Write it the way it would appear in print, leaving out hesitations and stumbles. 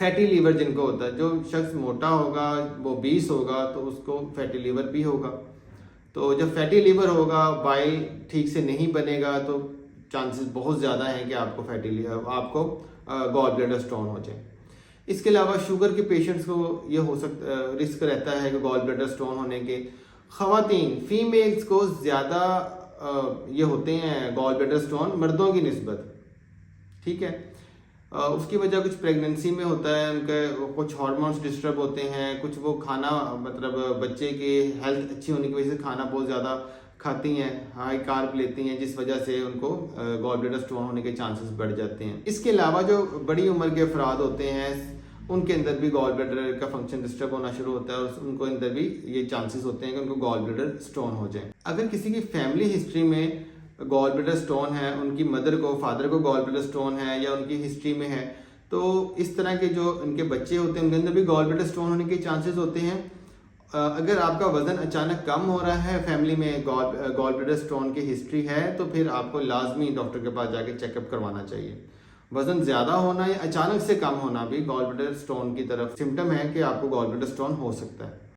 Fatty liver जिनको होता है, जो शख्स मोटा होगा वो 20 होगा तो उसको फैटी लीवर भी होगा। तो जब फैटी लीवर होगा, बाइल ठीक से नहीं बनेगा तो चांसेस बहुत ज़्यादा हैं कि आपको गॉल ब्लैडर स्टोन हो जाए। इसके अलावा शुगर के पेशेंट्स को ये हो सकता रिस्क रहता है कि गॉल ब्लैडर स्टोन होने के। ख़वातीन फीमेल्स को ज़्यादा ये होते हैं गॉल ब्लैडर स्टोन मर्दों की निस्बत, ठीक है। उसकी वजह कुछ प्रेगनेंसी में होता है, उनके कुछ हार्मोन्स डिस्टर्ब होते हैं, कुछ वो खाना मतलब बच्चे की हेल्थ अच्छी होने की वजह से खाना बहुत ज़्यादा खाती हैं, हाई कार्ब लेती हैं, जिस वजह से उनको गॉल ब्लैडर स्टोन होने के चांसेस बढ़ जाते हैं। इसके अलावा जो बड़ी उम्र के अफराद होते हैं उनके अंदर भी गॉल ब्लैडर का फंक्शन डिस्टर्ब होना शुरू होता है और उनको अंदर भी ये चांसेस होते हैं कि उनको गॉल ब्लैडर स्टोन हो जाए। अगर किसी की फैमिली हिस्ट्री में गॉल ब्लैडर स्टोन है, उनकी मदर को फादर को गॉल ब्लैडर स्टोन है या उनकी हिस्ट्री में है, तो इस तरह के जो उनके बच्चे होते हैं उनके अंदर भी गॉल ब्लैडर स्टोन होने के चांसेस होते हैं। अगर आपका वजन अचानक कम हो रहा है, फैमिली में गॉल ब्लैडर स्टोन की हिस्ट्री है, तो फिर आपको लाजमी डॉक्टर के पास जाके चेकअप करवाना चाहिए। वजन ज़्यादा होना या अचानक से कम होना भी गॉल ब्लैडर स्टोन की तरफ सिम्टम है कि आपको गॉल ब्लैडर स्टोन हो सकता है।